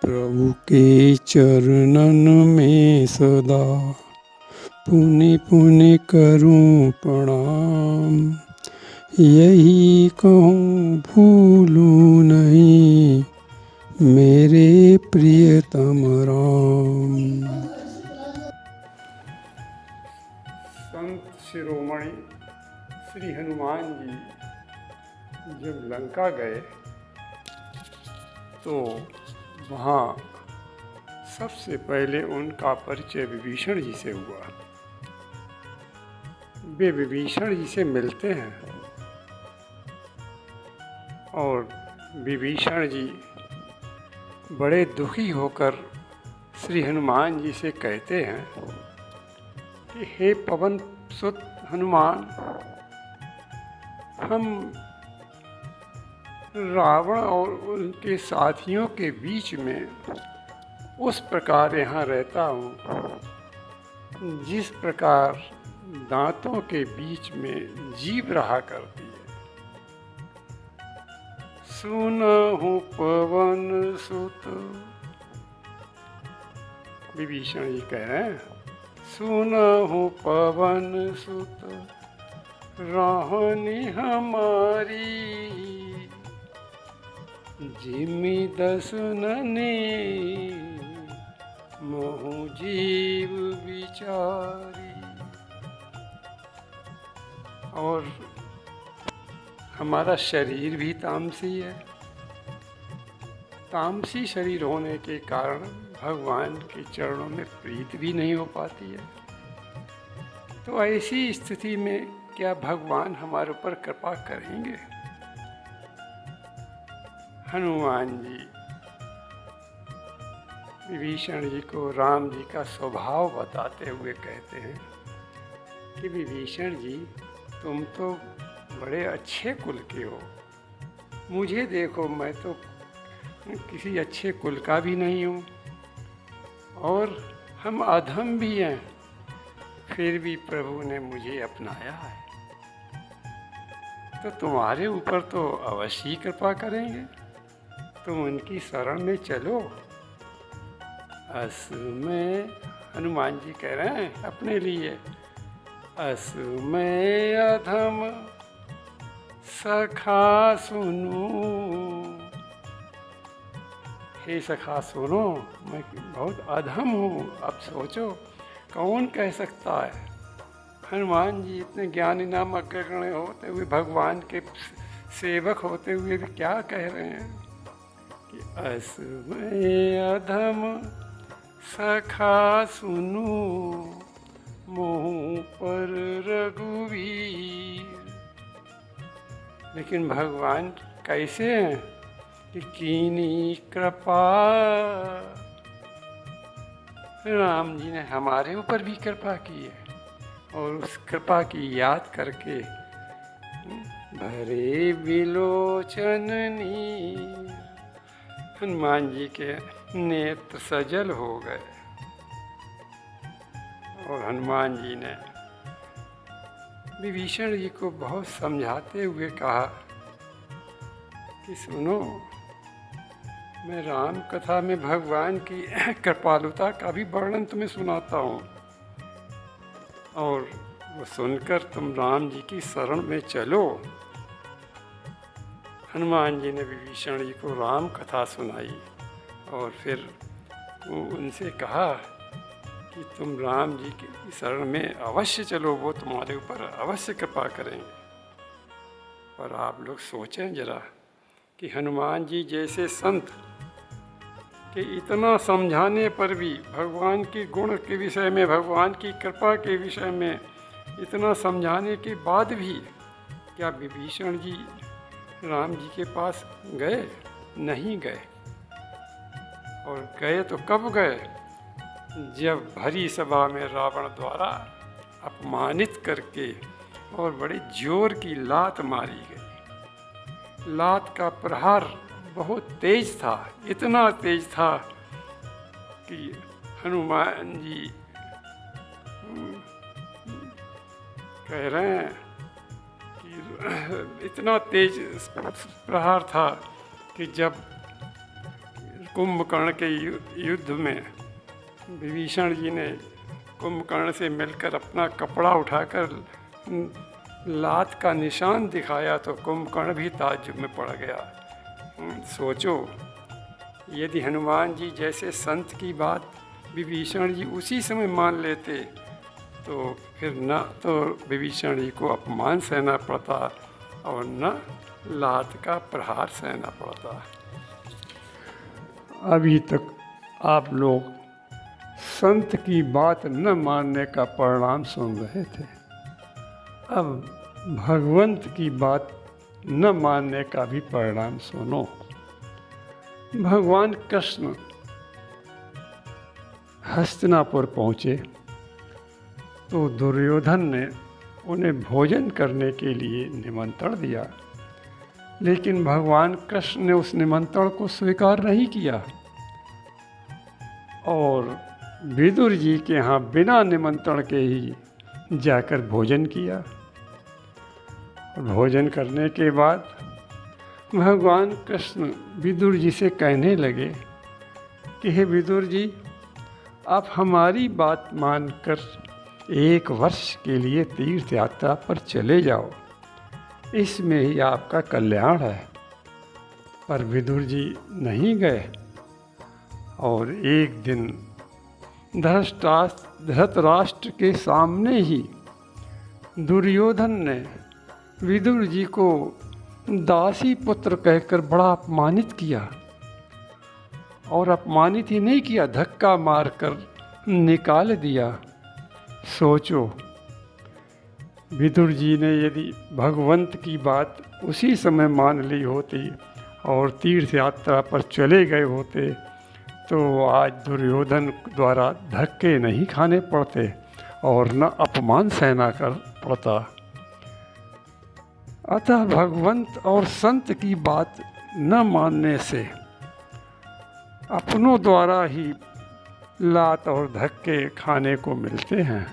प्रभु के चरणन में सदा पुनि पुनि करूं प्रणाम। यही कहूँ भूलूं नहीं मेरे प्रियतम राम। संत शिरोमणि श्री हनुमान जी जब लंका गए तो वहाँ सबसे पहले उनका परिचय विभीषण जी से हुआ। वे विभीषण जी से मिलते हैं और विभीषण जी बड़े दुखी होकर श्री हनुमान जी से कहते हैं कि हे पवन सुत हनुमान, हम रावण और उनके साथियों के बीच में उस प्रकार यहाँ रहता हूँ जिस प्रकार दांतों के बीच में जीभ रहा करती है। सुनहु पवन सुत, विभीषण जी कह रहे हैं, सुनहु पवन सुत रहनी हमारी, जिमि दसुनने मोहु जीव विचारी। और हमारा शरीर भी तामसी है। तामसी शरीर होने के कारण भगवान के चरणों में प्रीत भी नहीं हो पाती है। तो ऐसी स्थिति में क्या भगवान हमारे ऊपर कृपा करेंगे? हनुमान जी विभीषण जी को राम जी का स्वभाव बताते हुए कहते हैं कि विभीषण जी, तुम तो बड़े अच्छे कुल के हो। मुझे देखो, मैं तो किसी अच्छे कुल का भी नहीं हूँ और हम अधम भी हैं, फिर भी प्रभु ने मुझे अपनाया है। तो तुम्हारे ऊपर तो अवश्य ही कृपा करेंगे। तुम उनकी शरण में चलो। अस में हनुमान जी कह रहे हैं अपने लिए, अस में अधम सखा सुनो। हे सखा सुनो, मैं बहुत अधम हूँ। अब सोचो कौन कह सकता है? हनुमान जी इतने ज्ञानी नाम अग्रगण्य होते हुए, भगवान के सेवक होते हुए भी क्या कह रहे हैं कि अस में अधम सखा सुनो मोह पर रघुवीर। लेकिन भगवान कैसे हैं कि कीनी कृपा, राम जी ने हमारे ऊपर भी कृपा की है और उस कृपा की याद करके भरे विलोचन नीर, हनुमान जी के नेत्र सजल हो गए। और हनुमान जी ने विभीषण जी को बहुत समझाते हुए कहा कि सुनो, मैं राम कथा में भगवान की कृपालुता का भी वर्णन तुम्हें सुनाता हूँ और वो सुनकर तुम राम जी की शरण में चलो। हनुमान जी ने विभीषण जी को राम कथा सुनाई और फिर उनसे कहा कि तुम राम जी की शरण में अवश्य चलो, वो तुम्हारे ऊपर अवश्य कृपा करेंगे। पर आप लोग सोचें जरा कि हनुमान जी जैसे संत कि इतना समझाने पर भी, भगवान के गुण के विषय में, भगवान की कृपा के विषय में इतना समझाने के बाद भी क्या विभीषण जी राम जी के पास गए? नहीं गए। और गए तो कब गए? जब भरी सभा में रावण द्वारा अपमानित करके और बड़े जोर की लात मारी गई। लात का प्रहार बहुत तेज था, इतना तेज था कि हनुमान जी कह रहे हैं इतना तेज प्रहार था कि जब कुंभकर्ण के युद्ध में विभीषण जी ने कुंभकर्ण से मिलकर अपना कपड़ा उठाकर लात का निशान दिखाया तो कुंभकर्ण भी ताज्जुब में पड़ गया। सोचो, यदि हनुमान जी जैसे संत की बात विभीषण जी उसी समय मान लेते तो फिर न तो विभीषण जी को अपमान सहना पड़ता और न लात का प्रहार सहना पड़ता। अभी तक आप लोग संत की बात न मानने का परिणाम सुन रहे थे, अब भगवंत की बात न मानने का भी परिणाम सुनो। भगवान कृष्ण हस्तिनापुर पहुँचे तो दुर्योधन ने उन्हें भोजन करने के लिए निमंत्रण दिया, लेकिन भगवान कृष्ण ने उस निमंत्रण को स्वीकार नहीं किया और विदुर जी के यहाँ बिना निमंत्रण के ही जाकर भोजन किया। भोजन करने के बाद भगवान कृष्ण विदुर जी से कहने लगे कि हे विदुर जी, आप हमारी बात मानकर 1 वर्ष के लिए तीर्थ यात्रा पर चले जाओ, इसमें ही आपका कल्याण है। पर विदुर जी नहीं गए और एक दिन धृतराष्ट्र के सामने ही दुर्योधन ने विदुर जी को दासी पुत्र कहकर बड़ा अपमानित किया और अपमानित ही नहीं किया, धक्का मारकर निकाल दिया। सोचो, विदुर जी ने यदि भगवंत की बात उसी समय मान ली होती और तीर्थ यात्रा पर चले गए होते तो आज दुर्योधन द्वारा धक्के नहीं खाने पड़ते और न अपमान सहना कर पड़ता। अतः भगवंत और संत की बात न मानने से अपनों द्वारा ही लात और धक्के खाने को मिलते हैं।